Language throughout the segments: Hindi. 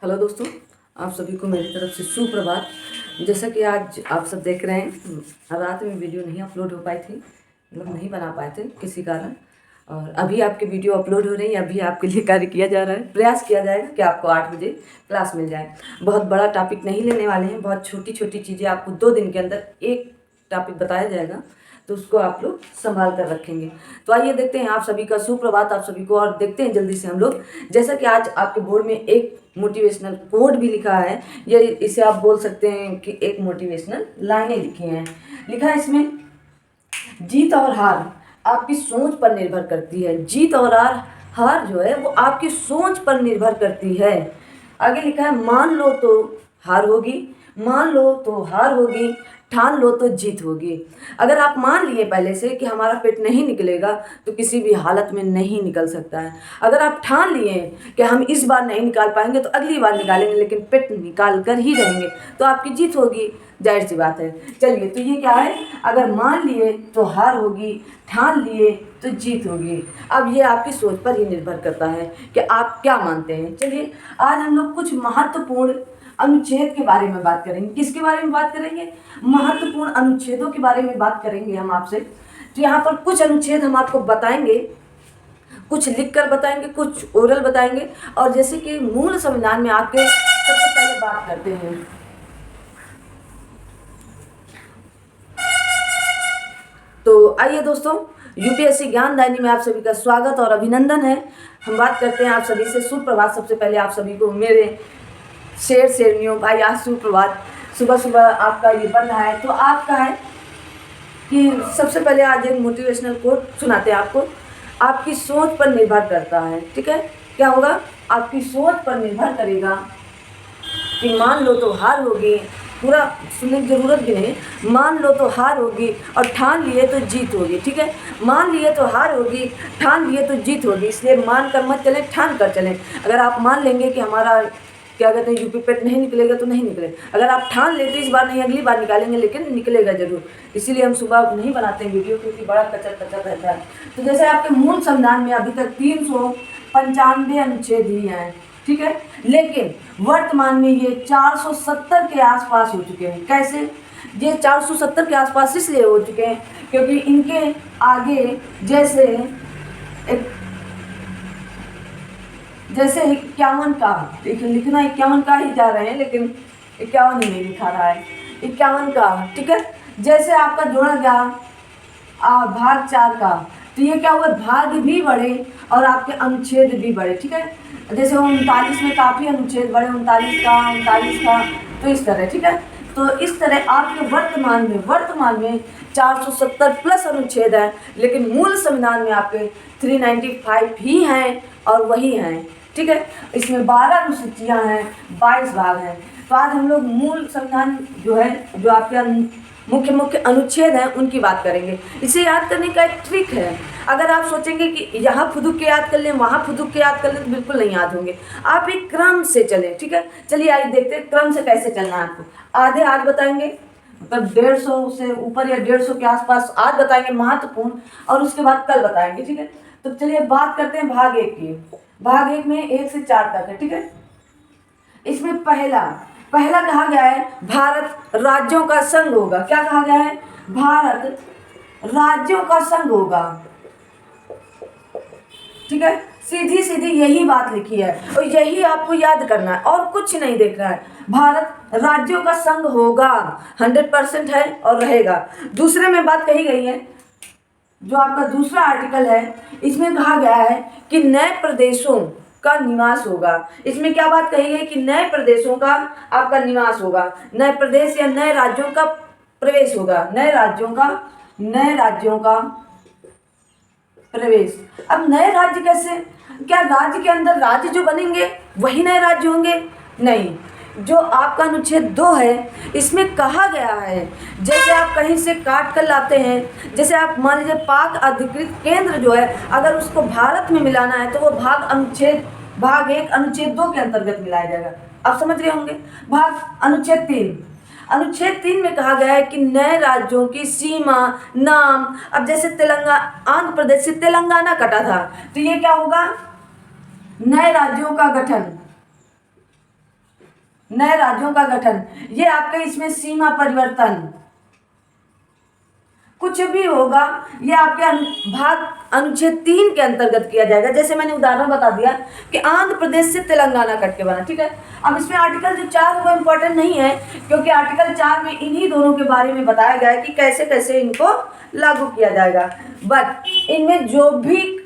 हेलो दोस्तों, आप सभी को मेरी तरफ से सुप्रभात। जैसा कि आज आप सब देख रहे हैं, रात में वीडियो नहीं अपलोड हो पाई थी, मतलब नहीं बना पाए थे किसी कारण। और अभी आपकी वीडियो अपलोड हो रही है, अभी आपके लिए कार्य किया जा रहा है, प्रयास किया जाएगा कि आपको 8 बजे क्लास मिल जाए। बहुत बड़ा टॉपिक नहीं लेने वाले हैं, बहुत छोटी छोटी चीज़ें आपको 2 दिन के अंदर एक टॉपिक बताया जाएगा, तो उसको आप लोग संभाल कर रखेंगे। तो आइए देखते हैं, आप सभी का सुप्रभात आप सभी को, और देखते हैं जल्दी से हम लोग। जैसा कि आज आपके बोर्ड में एक मोटिवेशनल कोड भी लिखा है, या इसे आप बोल सकते हैं कि एक मोटिवेशनल लाइनें लिखी हैं। लिखा है इसमें, जीत और हार आपकी सोच पर निर्भर करती है। जीत और हार जो है वो आपकी सोच पर निर्भर करती है। आगे लिखा है, मान लो तो हार होगी, मान लो तो हार होगी, ठान लो तो जीत होगी। अगर आप मान लिए पहले से कि हमारा पेट नहीं निकलेगा, तो किसी भी हालत में नहीं निकल सकता है। अगर आप ठान लिए कि हम इस बार नहीं निकाल पाएंगे तो अगली बार निकालेंगे, लेकिन पेट निकाल कर ही रहेंगे, तो आपकी जीत होगी। जाहिर सी बात है। चलिए, तो ये क्या है, अगर मान लिए तो हार होगी, ठान लिए तो जीत होगी। अब ये आपकी सोच पर ही निर्भर करता है कि आप क्या मानते हैं। चलिए, आज हम लोग कुछ महत्वपूर्ण अनुच्छेद के बारे में बात करेंगे। किसके बारे में बात करेंगे? महत्वपूर्ण अनुच्छेदों के बारे में बात करेंगे हम आपसे। तो यहाँ पर कुछ अनुच्छेद हम आपको बताएंगे, कुछ लिखकर बताएंगे, कुछ ओरल बताएंगे। और जैसे कि मूल संविधान में आपके सबसे पहले बात करते हैं, तो आइए दोस्तों, यूपीएससी ज्ञानदायिनी में आप सभी का स्वागत और अभिनंदन है। हम बात करते हैं आप सभी से। सुप्रभात। सबसे पहले आप सभी को मेरे शेरनियों भाई, आज सुप्रभात। सुबह सुबह आपका ये बन रहा है, तो आपका है कि सबसे पहले आज एक मोटिवेशनल कोट सुनाते हैं आपको। आपकी सोच पर निर्भर करता है, ठीक है? क्या होगा? आपकी सोच पर निर्भर करेगा कि मान लो तो हार होगी, पूरा सुनने की जरूरत भी नहीं, मान लो तो हार होगी और ठान लिए तो जीत होगी, ठीक है? मान लिए तो हार होगी, ठान लिए तो जीत होगी। इसलिए मान कर मत चलें, ठान कर चलें। अगर आप मान लेंगे कि हमारा क्या कहते हैं यूपी पेट नहीं निकलेगा, तो नहीं निकले। अगर आप ठान लेते इस बार नहीं अगली बार निकालेंगे, लेकिन निकलेगा जरूर। इसीलिए हम सुबह नहीं बनाते हैं वीडियो, क्योंकि बड़ा कचर कचर रहता है। तो जैसे आपके मूल संविधान में अभी तक 395 अनुच्छेद ही हैं, ठीक है? लेकिन वर्तमान में ये 470 के आसपास हो चुके हैं। कैसे? ये 470 के आसपास इसलिए हो चुके हैं क्योंकि इनके आगे जैसे 51 का, लिखना 51 का ही जा रहे हैं, लेकिन 51 ही नहीं लिखा रहा है, 51 का, ठीक है? जैसे आपका जोड़ा गया भाग 4 का, तो ये क्या हुआ, भाग भी बढ़े और आपके अनुच्छेद भी बढ़े, ठीक है? जैसे 39 में काफ़ी अनुच्छेद बढ़े, 39 का, तो इस तरह, ठीक है? तो इस तरह आपके वर्तमान में 470 प्लस अनुच्छेद हैं, लेकिन मूल संविधान में आपके 395 ही हैं और वही हैं, ठीक है? इसमें 12 अनुसूचियाँ हैं, 22 भाग हैं। तो आज हम लोग मूल संविधान जो है, जो आपके मुख्य अनुच्छेद हैं, उनकी बात करेंगे। इसे याद करने का एक ट्रिक है। अगर आप सोचेंगे कि यहाँ फुदुक के याद कर लें, वहाँ फुदुक के याद कर लें, तो बिल्कुल नहीं याद होंगे। आप एक क्रम से चलें, ठीक है? चलिए आइए देखते हैं क्रम से कैसे चलना है आपको। आधे आज बताएंगे, मतलब 150 से ऊपर या 150 के आसपास आज बताएंगे महत्वपूर्ण, और उसके बाद कल बताएंगे, ठीक है? तो चलिए बात करते हैं भाग 1 की। भाग 1 में 1 से 4 तक है, ठीक है? इसमें पहला कहा गया है, भारत राज्यों का संघ होगा। क्या कहा गया है? भारत राज्यों का संघ होगा, ठीक है? सीधी सीधी यही बात लिखी है और यही आपको याद करना है और कुछ नहीं देखना है। भारत राज्यों का संघ होगा, 100% है और रहेगा। दूसरे में बात कही गई है, जो आपका दूसरा आर्टिकल है, इसमें कहा गया है कि नए प्रदेशों का निवास होगा। इसमें क्या बात कही गई कि नए प्रदेशों का आपका निवास होगा, नए प्रदेश या नए राज्यों का प्रवेश होगा, नए राज्यों का प्रवेश। अब नए राज्य कैसे? क्या राज्य के अंदर राज्य जो बनेंगे वही नए राज्य होंगे? नहीं। जो आपका अनुच्छेद 2 है, इसमें कहा गया है, जैसे आप कहीं से काट कर लाते हैं, जैसे आप मान लीजिए पाक अधिकृत केंद्र जो है, अगर उसको भारत में मिलाना है तो वो भाग 1 अनुच्छेद 2 के अंतर्गत मिलाया जाएगा। आप समझ गए होंगे। भाग अनुच्छेद 3 में कहा गया है कि नए राज्यों की सीमा, नाम। अब जैसे आंध्र प्रदेश से तेलंगाना कटा था, तो ये क्या होगा? नए राज्यों का गठन, नए राज्यों का गठन, ये आपके इसमें सीमा परिवर्तन, कुछ भी होगा ये आपके भाग अनुच्छेद 3 के अंतर्गत किया जाएगा। जैसे मैंने उदाहरण बता दिया कि आंध्र प्रदेश से तेलंगाना कट के बना, ठीक है। अब इसमें आर्टिकल जो 4 वो इम्पोर्टेंट नहीं है, क्योंकि आर्टिकल 4 में इन्हीं दोनों के बारे में बताया गया है कि कैसे कैसे इनको लागू किया जाएगा। बट इनमें जो भी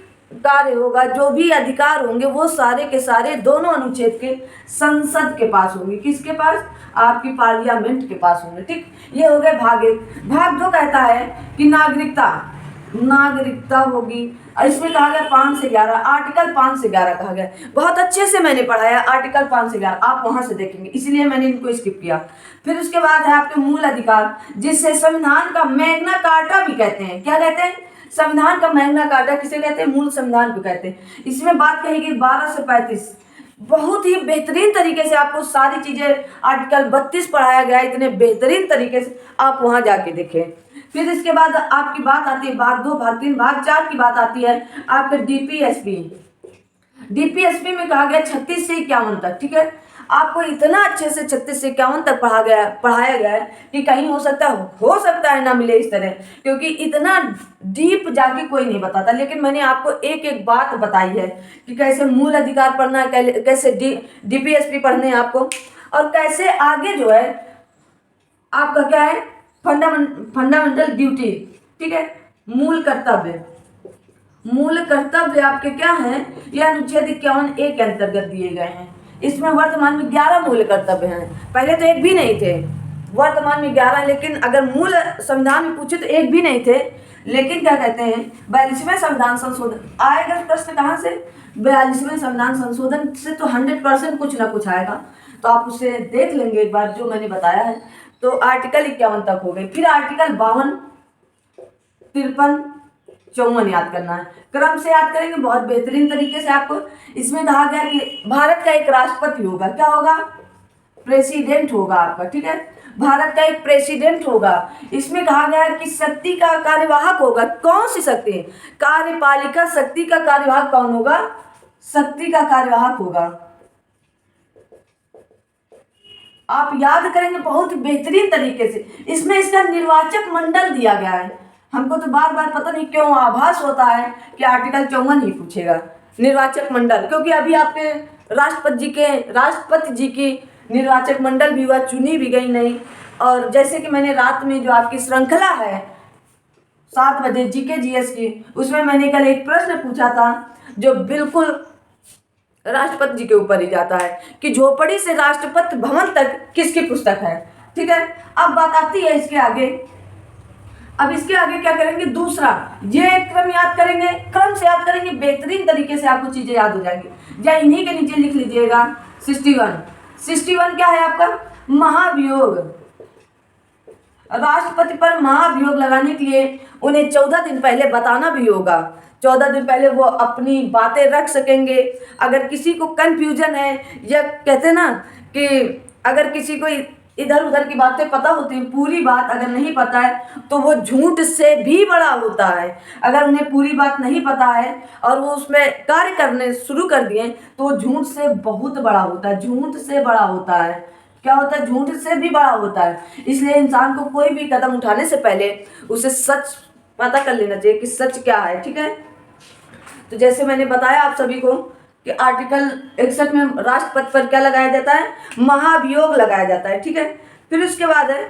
कार्य होगा, जो भी अधिकार होंगे, वो सारे के सारे दोनों अनुच्छेद के संसद के पास होंगे। किसके पास? आपकी पार्लियामेंट के पास होंगे, ठीक। ये हो गए भाग 1। भाग 2 कहता है कि नागरिकता होगी। इसमें कहा गया 5 से 11, आर्टिकल 5 से 11 कहा गया। बहुत अच्छे से मैंने पढ़ाया आर्टिकल 5 से 11, आप वहां से देखेंगे, इसलिए मैंने इनको स्किप किया। फिर उसके बाद है आपके मूल अधिकार, जिससे संविधान का मैग्ना कार्टा भी कहते हैं। क्या कहते हैं? संविधान का मैग्ना कार्टा किसे कहते हैं? मूल संविधान को कहते हैं। इसमें बात कही 12 से 35, बहुत ही बेहतरीन तरीके से आपको सारी चीजें आर्टिकल 32 पढ़ाया गया है, इतने बेहतरीन तरीके से, आप वहां जाके देखें। फिर इसके बाद आपकी बात आती है भाग 2, भाग 3, भाग 4 की बात आती है आपके डीपीएसपी में कहा गया 36 से 51 तक, ठीक है। आपको इतना अच्छे से 36 से 51 तक पढ़ाया गया है कि कहीं हो सकता है ना मिले इस तरह, क्योंकि इतना डीप जाके कोई नहीं बताता। लेकिन मैंने आपको एक एक बात बताई है कि कैसे मूल अधिकार पढ़ना है, कैसे डीपीएसपी पढ़ने हैं आपको, और कैसे आगे जो है आपका क्या है फंडामेंटल ड्यूटी, ठीक है। मूल कर्तव्य आपके क्या हैं? ये अनुच्छेद 51A के अंतर्गत दिए गए हैं। इसमें वर्तमान में 11 मूल कर्तव्य हैं। पहले तो एक भी नहीं थे, वर्तमान में 11, लेकिन अगर मूल संविधान में पूछे तो एक भी नहीं थे। लेकिन क्या कहते हैं, 42वें संविधान संशोधन आएगा। प्रश्न कहाँ से? 42वें संविधान संशोधन से तो 100% कुछ ना कुछ आएगा, तो आप उसे देख लेंगे एक बार जो मैंने बताया है। तो आर्टिकल 51 तक हो गई। फिर आर्टिकल 52, 53, 54 याद करना है। क्रम से याद करेंगे बहुत बेहतरीन तरीके से आपको। इसमें कहा गया कि भारत का एक राष्ट्रपति होगा। क्या होगा? प्रेसिडेंट होगा आपका, ठीक है। भारत का एक प्रेसिडेंट होगा। इसमें कहा गया है कि शक्ति का कार्यवाहक होगा। कौन सी शक्ति? कार्यपालिका शक्ति का कार्यवाहक कौन होगा? शक्ति का कार्यवाहक होगा। आप याद करेंगे बहुत बेहतरीन तरीके से। इसमें इसका निर्वाचक मंडल दिया गया है। हमको तो बार बार पता नहीं क्यों आभास होता है कि आर्टिकल 54 ही पूछेगा, निर्वाचक मंडल, क्योंकि अभी आपके राष्ट्रपति जी की निर्वाचक मंडल भी हुआ, चुनी भी गई नहीं। और जैसे कि मैंने रात में जो आपकी श्रृंखला है 7 बजे जीके जीएस की, उसमें मैंने कल एक प्रश्न पूछा था जो बिल्कुल राष्ट्रपति जी के ऊपर ही जाता है कि झोपड़ी से राष्ट्रपति भवन तक किसकी पुस्तक है, ठीक है। अब बात आती है इसके आगे। अब इसके आगे क्या करेंगे? दूसरा, ये क्रम याद करेंगे, क्रम से याद करेंगे, बेहतरीन तरीके से आपको चीजें याद हो जाएंगी। या इन्हीं के नीचे लिख लीजिएगा 61 क्या है आपका? महाभियोग। राष्ट्रपति पर महाभियोग लगाने के लिए उन्हें 14 दिन पहले बताना भी होगा। 14 दिन पहले वो अपनी बातें रख सकेंगे। अगर किसी को कंफ्यूजन है, या कहते हैं ना कि अगर किसी को इधर उधर की बातें पता होती हैं, पूरी बात अगर नहीं पता है तो वो झूठ से भी बड़ा होता है। अगर उन्हें पूरी बात नहीं पता है और वो उसमें कार्य करने शुरू कर दिए तो वो झूठ से बहुत बड़ा होता है। झूठ से बड़ा होता है, क्या होता है? झूठ से भी बड़ा होता है। इसलिए इंसान को कोई भी कदम उठाने से पहले उसे सच पता कर लेना चाहिए कि सच क्या है, ठीक है। तो जैसे मैंने बताया आप सभी को कि आर्टिकल 61 में राष्ट्रपति पर क्या लगाया जाता है? महाभियोग लगाया जाता है, ठीक है। फिर उसके बाद है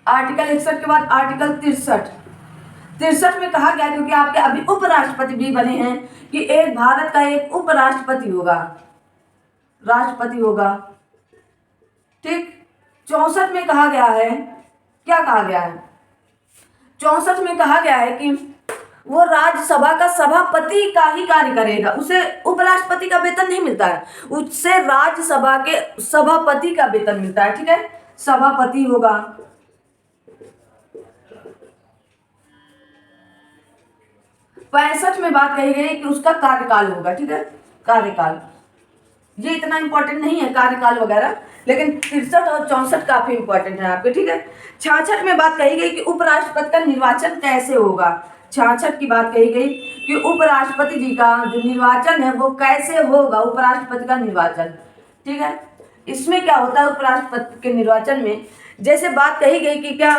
आर्टिकल 61 के बाद आर्टिकल 63 में कहा गया, क्योंकि आपके अभी उपराष्ट्रपति भी बने हैं, कि एक भारत का एक उपराष्ट्रपति होगा, राष्ट्रपति होगा, ठीक। 64 में कहा गया है, क्या कहा गया है? 64 में कहा गया है कि वो राज्यसभा का सभापति का ही कार्य करेगा, उसे उपराष्ट्रपति का वेतन नहीं मिलता है, उससे राज्यसभा के सभापति का वेतन मिलता है, ठीक है। सभापति होगा। 65 में बात कही गई कि उसका कार्यकाल होगा, ठीक है, कार्यकाल। ये इतना इंपॉर्टेंट नहीं है कार्यकाल वगैरह, लेकिन 63 और 64 काफी इंपॉर्टेंट है आपके, ठीक है। 66 में बात कही गई कि उपराष्ट्रपति का निर्वाचन कैसे होगा। 66 की बात कही गई कि उपराष्ट्रपति जी का जो निर्वाचन है वो कैसे होगा, उपराष्ट्रपति का निर्वाचन, ठीक है। इसमें क्या होता है उपराष्ट्रपति के निर्वाचन में, जैसे बात कही गई कि क्या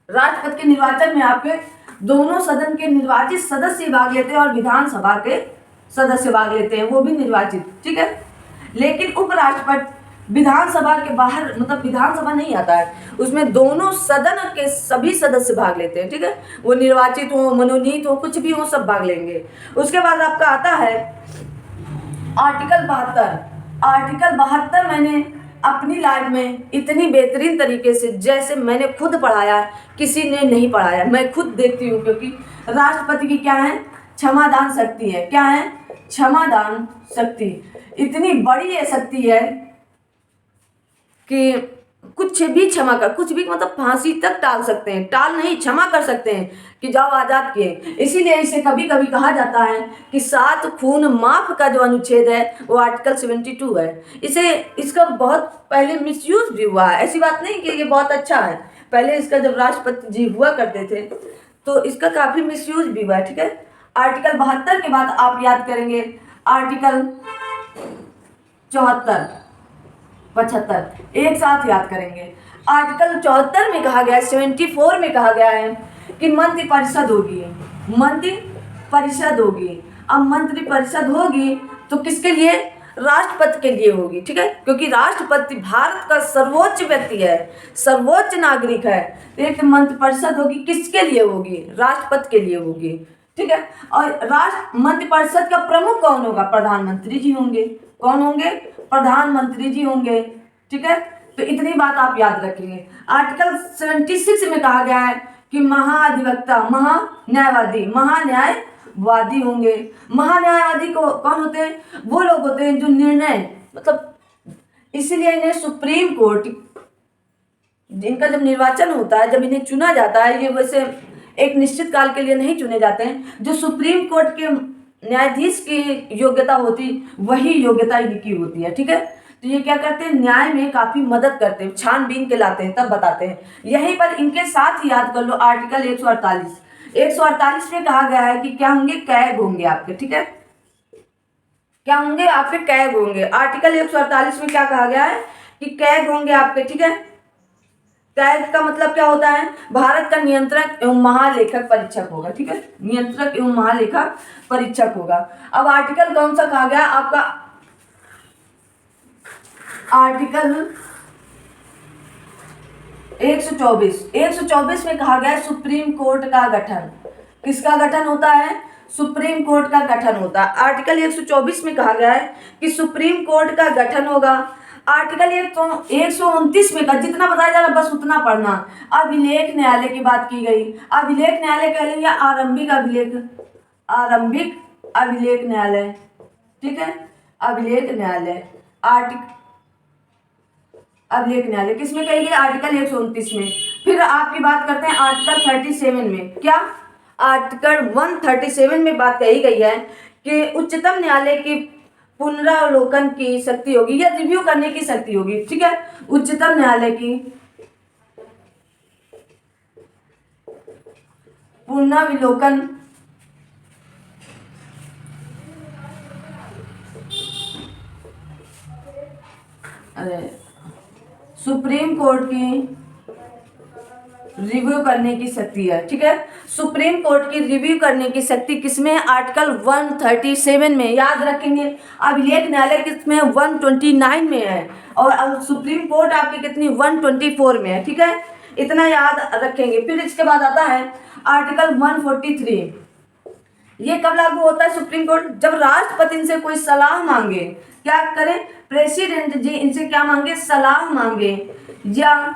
राष्ट्रपति के निर्वाचन में आपके दोनों सदन के निर्वाचित सदस्य भाग लेते हैं और विधानसभा के सदस्य भाग लेते हैं, वो भी निर्वाचित, ठीक है। लेकिन उपराष्ट्रपति विधानसभा के बाहर, मतलब विधानसभा नहीं आता है, उसमें दोनों सदन के सभी सदस्य भाग लेते हैं, ठीक है। वो निर्वाचित हो, मनोनीत हो, कुछ भी हो, सब भाग लेंगे। उसके बाद आपका आता है आर्टिकल 72। आर्टिकल 72 मैंने अपनी लाइफ में इतनी बेहतरीन तरीके से, जैसे मैंने खुद पढ़ाया, किसी ने नहीं पढ़ाया, मैं खुद देखती हूँ, क्योंकि राष्ट्रपति की क्या है, क्षमादान शक्ति है। क्या है? क्षमादान शक्ति। इतनी बड़ी ये शक्ति है कि कुछ भी क्षमा कर, कुछ भी मतलब फांसी तक टाल सकते हैं, टाल नहीं क्षमा कर सकते हैं कि जाओ आज़ाद किए। इसीलिए इसे कभी कभी कहा जाता है कि 7 खून माफ का जो अनुच्छेद है वो आर्टिकल 72 है। इसका बहुत पहले मिसयूज भी हुआ है, ऐसी बात नहीं कि ये बहुत अच्छा है। पहले इसका जब राष्ट्रपति जी हुआ करते थे तो इसका काफ़ी मिसयूज भी हुआ है, ठीक है। आर्टिकल 72 के बाद आप याद करेंगे आर्टिकल 74, 75, एक साथ याद करेंगे। आर्टिकल 74 में कहा गया है, 74 में कहा गया है कि मंत्री परिषद होगी, मंत्री परिषद होगी। अब मंत्री परिषद होगी तो किसके लिए? राष्ट्रपति के लिए होगी, ठीक है, क्योंकि राष्ट्रपति भारत का सर्वोच्च व्यक्ति है, सर्वोच्च नागरिक है। तो एक मंत्री परिषद होगी, किसके लिए होगी? राष्ट्रपति के लिए होगी, ठीक है। और मंत्रिपरिषद का प्रमुख कौन होगा? प्रधानमंत्री जी होंगे। कौन होंगे? प्रधानमंत्री जी होंगे, ठीक है। तो इतनी बात आप याद रखेंगे। आर्टिकल 76 में कहा गया है कि महाधिवक्ता, महान्यायवादी होंगे। महान्यायवादी को कौन होते हैं? वो लोग होते हैं जो निर्णय, मतलब इसीलिए इन्हें सुप्रीम कोर्ट, इनका जब निर्वाचन होता है, जब इन्हें चुना जाता है, ये वैसे एक निश्चित काल के लिए नहीं चुने जाते हैं। जो सुप्रीम कोर्ट के न्यायाधीश की योग्यता होती, वही योग्यता इनकी होती है, ठीक है। तो ये क्या करते हैं? न्याय में काफ़ी मदद करते हैं, छानबीन के लाते हैं, तब बताते हैं। यहीं पर इनके साथ ही याद कर लो आर्टिकल 148। 148 में कहा गया है कि क्या होंगे? कैग होंगे आपके, ठीक है। क्या होंगे? आपके कैग होंगे। आर्टिकल 148 में क्या कहा गया है कि कैग होंगे आपके, ठीक है। कैग का मतलब क्या होता है? भारत का नियंत्रक एवं महालेखक परीक्षक होगा, ठीक है। नियंत्रक एवं महालेखक परीक्षक होगा। अब आर्टिकल कौन सा कहा गया आपका? आर्टिकल 124। 124 में कहा गया है सुप्रीम कोर्ट का गठन। किसका गठन होता है? सुप्रीम कोर्ट का गठन होता है। आर्टिकल 124 में कहा गया है कि सुप्रीम कोर्ट का गठन होगा। आर्टिकल 129 में का जितना बताया जा रहा बस उतना पढ़ना। अभिलेख न्यायालय की बात की गई। अभिलेख न्यायालय कह लेंगे आरंभिक अभिलेख, आरंभिक अभिलेख न्यायालय, ठीक है। अभिलेख न्यायालय, अभिलेख न्यायालय किसमें कही गई? आर्टिकल 129 में। फिर आपकी बात करते हैं आर्टिकल 37 में। क्या? आर्टिकल 137 में बात कही गई है कि उच्चतम न्यायालय की पुनरावलोकन की शक्ति होगी या रिव्यू करने की शक्ति होगी, ठीक है। उच्चतम न्यायालय की पुनरावलोकन सुप्रीम कोर्ट की रिव्यू करने की शक्ति है, ठीक है। सुप्रीम कोर्ट की रिव्यू करने की शक्ति किसमें? आर्टिकल 137 में। याद रखेंगे अभिलेख न्यायालय किसमें? 129 में है। और सुप्रीम कोर्ट आपकी कितनी? 124 में है, ठीक है। इतना याद रखेंगे। फिर इसके बाद आता है आर्टिकल 143। ये कब लागू होता है सुप्रीम कोर्ट? जब राष्ट्रपति इनसे कोई सलाह मांगे। क्या करें? प्रेसिडेंट जी इनसे क्या मांगे? सलाह मांगे। या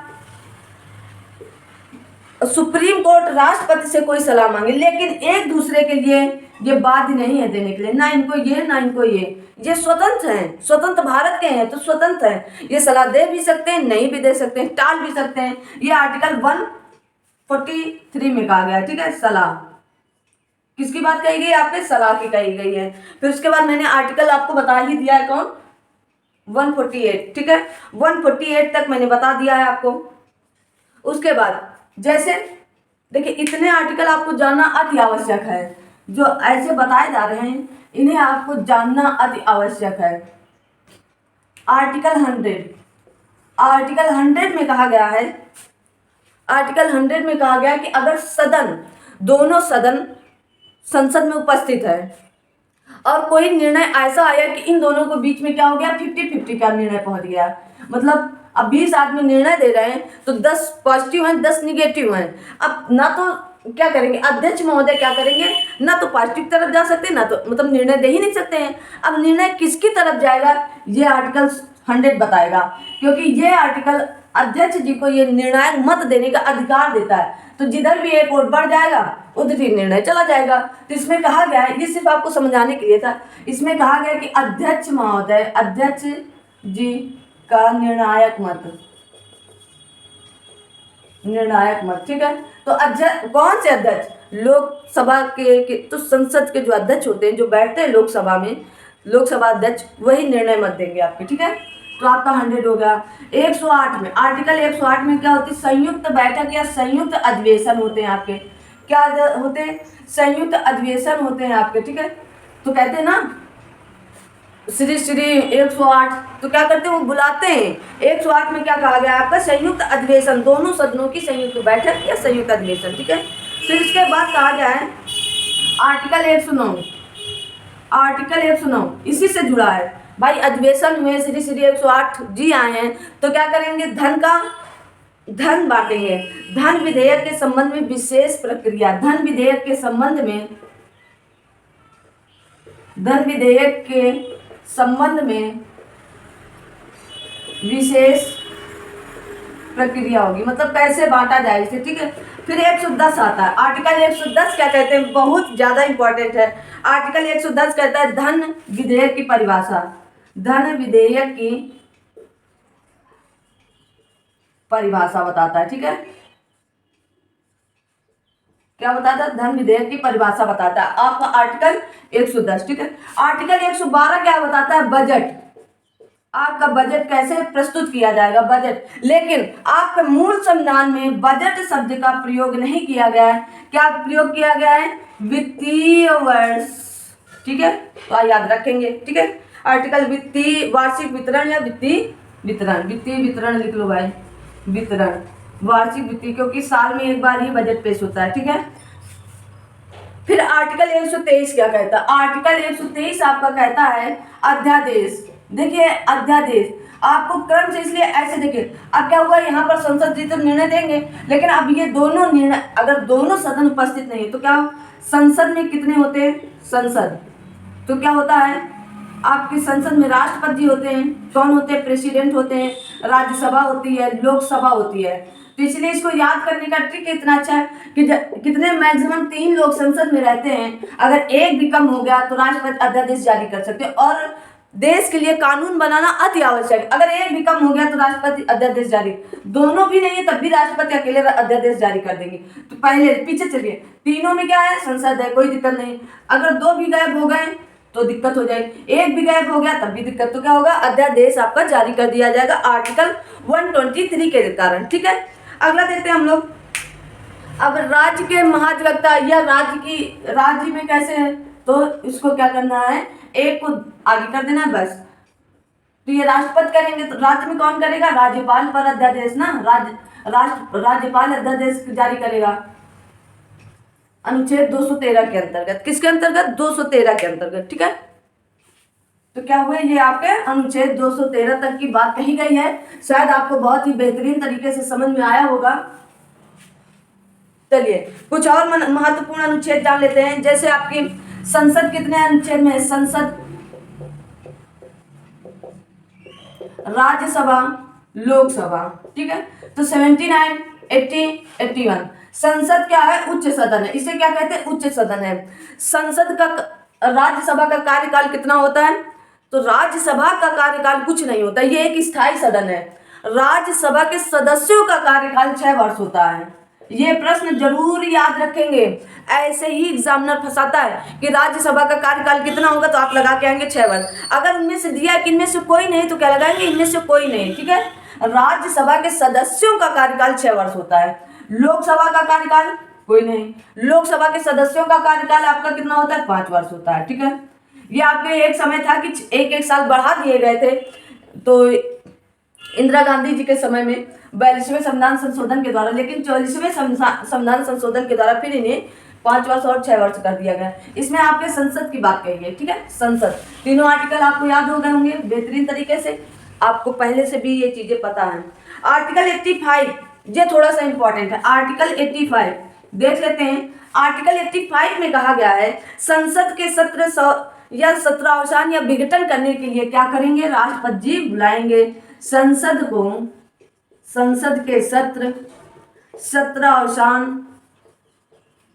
सुप्रीम कोर्ट राष्ट्रपति से कोई सलाह मांगे, लेकिन एक दूसरे के लिए ये बाध्य नहीं है देने के लिए, ना इनको ये ना इनको ये स्वतंत्र हैं, स्वतंत्र भारत के हैं तो स्वतंत्र हैं। ये सलाह दे भी सकते हैं, नहीं भी दे सकते हैं, टाल भी सकते हैं। ये आर्टिकल 143 में कहा गया, ठीक है। सलाह किसकी बात कही गई? आपके सलाह की कही गई है। फिर उसके बाद मैंने आर्टिकल आपको बता ही दिया है, कौन? 148, ठीक है। 148 तक मैंने बता दिया है आपको। उसके बाद जैसे देखिए इतने आर्टिकल आपको जानना अति आवश्यक है। जो ऐसे बताए जा रहे हैं इन्हें आपको जानना अति आवश्यक है। आर्टिकल 100 में कहा गया है, आर्टिकल 100 में कहा गया है कि अगर दोनों सदन संसद में उपस्थित है और कोई निर्णय ऐसा आया कि इन दोनों को बीच में क्या हो गया, 50-50 का निर्णय पहुंच गया, मतलब अब 20 आदमी निर्णय दे रहे हैं तो 10 पॉजिटिव हैं 10 निगेटिव हैं। अब ना तो क्या करेंगे, अध्यक्ष महोदय क्या करेंगे, ना तो पॉजिटिव तरफ जा सकते हैं ना तो मतलब निर्णय दे ही नहीं सकते हैं। अब निर्णय किसकी तरफ जाएगा ये आर्टिकल 100 बताएगा, क्योंकि ये आर्टिकल अध्यक्ष जी को ये निर्णायक मत देने का अधिकार देता है। तो जिधर भी एक वोट बढ़ जाएगा उधर ही निर्णय चला जाएगा। तो इसमें कहा गया है, ये सिर्फ आपको समझाने के लिए था, इसमें कहा गया कि अध्यक्ष महोदय, अध्यक्ष जी का निर्णायक मत, ठीक है। तो अध्यक्ष कौन से अध्यक्ष, लोकसभा के तो संसद के जो अध्यक्ष होते हैं, जो बैठते हैं लोकसभा में, लोकसभा अध्यक्ष वही निर्णय मत देंगे आपके, ठीक है। तो आपका 100 हो गया। 108 में, आर्टिकल 108 में क्या होती है, संयुक्त बैठक या संयुक्त अधिवेशन होते हैं आपके, क्या होते हैं, संयुक्त अधिवेशन होते हैं आपके, ठीक है। तो कहते हैं ना श्री 108, तो क्या करते हैं वो बुलाते हैं। 108 में क्या कहा गया आपका, संयुक्त अधिवेशन, दोनों सदनों की संयुक्त बैठक या संयुक्त अधिवेशन, ठीक है। फिर इसके बाद कहा गया है आर्टिकल 109 इसी से जुड़ा है भाई। अधिवेशन में श्री 108 जी आए हैं तो क्या करेंगे, धन बांटेंगे। धन विधेयक के संबंध में विशेष प्रक्रिया, धन विधेयक के संबंध में विशेष प्रक्रिया होगी, मतलब पैसे बांटा जाए इसे, ठीक है। फिर 110 आता है, आर्टिकल 110 क्या कहते हैं, बहुत ज्यादा इंपॉर्टेंट है। आर्टिकल 110 कहता है धन विधेयक की परिभाषा, धन विधेयक की परिभाषा बताता है, ठीक है। क्या बताता है, धन विधेयक की परिभाषा बताता है आपका आर्टिकल 110, ठीक है। आर्टिकल 112 क्या बताता है, बजट, आपका बजट कैसे प्रस्तुत किया जाएगा, बजट। लेकिन आपके मूल संविधान में बजट शब्द का प्रयोग नहीं किया गया है, क्या प्रयोग किया गया है, वित्तीय वर्ष, ठीक है। तो याद रखेंगे, ठीक है। आर्टिकल वित्तीय वार्षिक वितरण या वित्तीय वितरण लिख लो भाई, वितरण, वार्षिक वित्तीय, क्योंकि साल में एक बार ही बजट पेश होता है, ठीक है। फिर आर्टिकल 123 क्या कहता है, आर्टिकल 123 आपका कहता है अध्यादेश। देखिए अध्यादेश आपको क्रम से, इसलिए ऐसे देखिए, अब क्या हुआ, यहाँ पर संसद जी तो निर्णय देंगे, लेकिन अब ये दोनों निर्णय, अगर दोनों सदन उपस्थित नहीं है तो क्या संसद में कितने होते हैं, संसद, तो क्या होता है आपकी संसद में राष्ट्रपति जी होते हैं, कौन होते हैं, प्रेसिडेंट होते हैं, राज्यसभा होती है, लोकसभा होती है। तो इसलिए इसको याद करने का ट्रिक इतना अच्छा है कि कितने मैक्सिमम 3 लोग संसद में रहते हैं, अगर एक भी कम हो गया तो राष्ट्रपति अध्यादेश जारी कर सकते हैं। और देश के लिए कानून बनाना अति आवश्यक है, अगर एक भी कम हो गया तो राष्ट्रपति अध्यादेश जारी, दोनों भी नहीं है तब भी राष्ट्रपति अकेले अध्यादेश जारी कर देंगे। तो पहले पीछे चलिए, तीनों में क्या है, संसद है, कोई दिक्कत नहीं। अगर 2 भी गायब हो गए तो दिक्कत हो जाएगी, एक भी गायब हो गया तब भी दिक्कत, तो क्या होगा, अध्यादेश आपका जारी कर दिया जाएगा आर्टिकल 123 के कारण, ठीक है। अगला देखते हैं हम लोग। अब राज्य के महाधिवक्ता या राज्य में कैसे है, तो इसको क्या करना है, एक को आगे कर देना है बस। तो ये राष्ट्रपति करेंगे, तो राज्य में कौन करेगा, राज्यपाल पर अध्यादेश ना, राज्यपाल अध्यादेश जारी करेगा अनुच्छेद 213 के अंतर्गत, किसके अंतर्गत, 213 के अंतर्गत, ठीक है। तो क्या हुए, ये आपके अनुच्छेद 213 तक की बात कही गई है, शायद आपको बहुत ही बेहतरीन तरीके से समझ में आया होगा। चलिए कुछ और महत्वपूर्ण अनुच्छेद जान लेते हैं, जैसे आपकी संसद कितने अनुच्छेद में है, संसद, राज्यसभा, लोकसभा, ठीक है। तो 79, 80, 81 संसद क्या है, उच्च सदन है, इसे क्या कहते हैं, उच्च सदन है। संसद का, राज्यसभा का कार्यकाल कितना होता है, तो राज्यसभा का कार्यकाल कुछ नहीं होता, ये एक स्थायी सदन है। राज्यसभा के सदस्यों का कार्यकाल 6 वर्ष होता है। ये प्रश्न जरूर याद रखेंगे, ऐसे ही एग्जामिनर फंसाता है कि राज्यसभा का कार्यकाल कितना होगा, तो आप लगा के आएंगे 6 वर्ष। अगर उनमें से दिया कि इनमें से कोई नहीं तो क्या लगाएंगे, इनमें से कोई नहीं, ठीक है। राज्यसभा के सदस्यों का कार्यकाल 6 वर्ष होता है। लोकसभा का कार्यकाल कोई नहीं, लोकसभा के सदस्यों का कार्यकाल आपका कितना होता है, 5 वर्ष होता है, ठीक है। ये आपके एक समय था कि एक साल बढ़ा दिए गए थे, तो इंदिरा गांधी जी के समय में 42वें संविधान संशोधन के द्वारा, लेकिन 44वें संविधान संशोधन के द्वारा फिर इन्हें 5 वर्ष और 6 वर्ष कर दिया गया। इसमें आपके संसद की बात कही गई, ठीक है। संसद, तीनों आर्टिकल आपको याद हो गए होंगे बेहतरीन तरीके से, आपको पहले से भी ये चीजें पता है। आर्टिकल 85, ये थोड़ा सा इंपॉर्टेंट है। आर्टिकल 85 देख लेते हैं। आर्टिकल 85 में कहा गया है संसद के सत्र या सत्रावसान या विघटन करने के लिए क्या करेंगे, राष्ट्रपति जी बुलाएंगे संसद को, संसद के सत्रावसान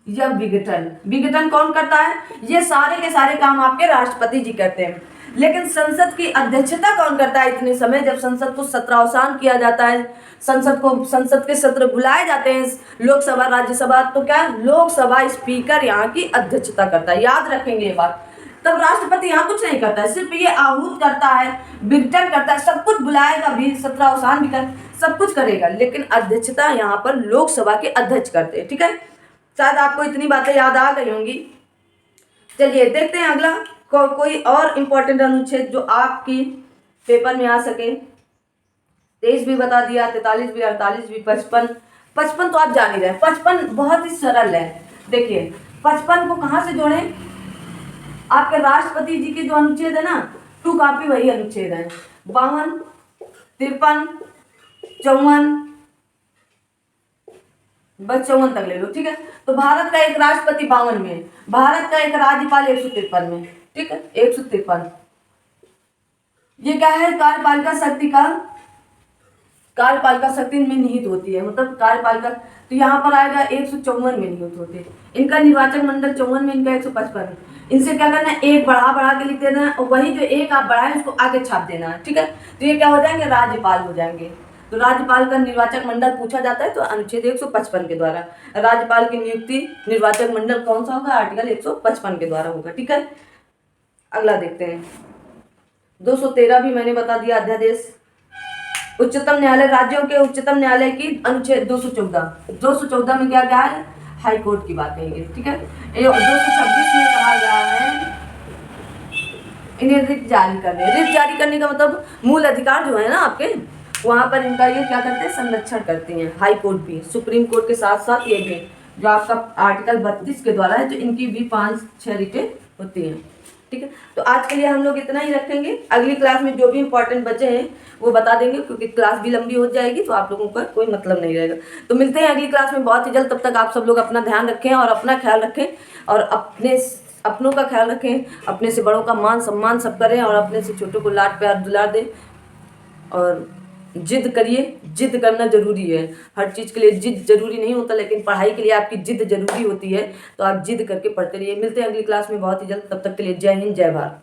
या विघटन। विघटन कौन करता है, ये सारे के सारे काम आपके राष्ट्रपति जी करते हैं। लेकिन संसद की अध्यक्षता कौन करता है इतने समय जब संसद को सत्रावसान किया जाता है, संसद के सत्र बुलाए जाते हैं, लोकसभा राज्यसभा, तो क्या लोकसभा स्पीकर यहाँ की अध्यक्षता करता है, याद रखेंगे ये बात। तब राष्ट्रपति यहाँ कुछ नहीं करता है, सिर्फ ये आहूत करता है, विघटन करता है, सब कुछ बुलाएगा भी, सत्रावसान भी कर, सब कुछ करेगा, लेकिन अध्यक्षता यहाँ पर लोकसभा के अध्यक्ष करते हैं, ठीक है। शायद आपको इतनी बातें याद आ गई होंगी। चलिए देखते हैं अगला कोई और इम्पोर्टेंट अनुच्छेद जो आपकी पेपर में आ सके। 23 भी बता दिया, 43 भी, 48 भी, 55 तो आप जान ही रहे। 55 बहुत ही सरल है। देखिए 55 को कहाँ से जोड़ें, आपके राष्ट्रपति जी के जो अनुच्छेद है ना, 2 कॉपी वही अनुच्छेद है। 52, 53, 54, बस 54 तक ले लो, ठीक है। तो भारत का एक राष्ट्रपति 52 में, भारत का एक राज्यपाल 153 में, ठीक है, 153। ये क्या है, कार्यपालिका शक्ति इनमें निहित होती है, मतलब कार्यपालिका, तो यहाँ पर आएगा 154 में निहित होते। इनका निर्वाचक मंडल 54 में, इनका 155। इनसे क्या करना है, एक बढ़ा के लिख देना है, और वही जो एक आप बढ़ाएं उसको आगे छाप देना है, ठीक है। तो ये क्या हो जाएंगे, राज्यपाल हो जाएंगे। तो राज्यपाल का निर्वाचक मंडल पूछा जाता है तो अनुच्छेद 155 के द्वारा राज्यपाल की नियुक्ति, निर्वाचक मंडल कौन सा होगा, आर्टिकल 155 के द्वारा होगा, ठीक है। अगला देखते हैं। 213 भी मैंने बता दिया, अध्यादेश। उच्चतम न्यायालय, राज्यों के उच्चतम न्यायालय की अनुच्छेद 214 में क्या क्या है, हाई कोर्ट की बात कही गई, ठीक है। 226 में कहा गया है इन्हें रिट जारी करने का मतलब मूल अधिकार जो है ना आपके, वहां पर इनका ये क्या करते हैं, संरक्षण करते हैं। हाई कोर्ट भी, सुप्रीम कोर्ट के साथ साथ ये भी जो आपका आर्टिकल 32 के द्वारा है, जो इनकी भी 5-6 रिटें होती हैं, ठीक है। तो आज के लिए हम लोग इतना ही रखेंगे। अगली क्लास में जो भी इंपॉर्टेंट बचे हैं वो बता देंगे, क्योंकि क्लास भी लंबी हो जाएगी तो आप लोगों का कोई मतलब नहीं रहेगा। तो मिलते हैं अगली क्लास में बहुत ही जल्द। तब तक आप सब लोग अपना ध्यान रखें और अपना ख्याल रखें, और अपनों का ख्याल रखें, अपने से बड़ों का मान सम्मान सब करें, और अपने से छोटों को लाड प्यार दुलार दें, और जिद करिए। जिद करना जरूरी है, हर चीज़ के लिए जिद जरूरी नहीं होता, लेकिन पढ़ाई के लिए आपकी जिद जरूरी होती है। तो आप जिद करके पढ़ते रहिए। मिलते हैं अगली क्लास में बहुत ही जल्द। तब तक के लिए जय हिंद, जय भारत।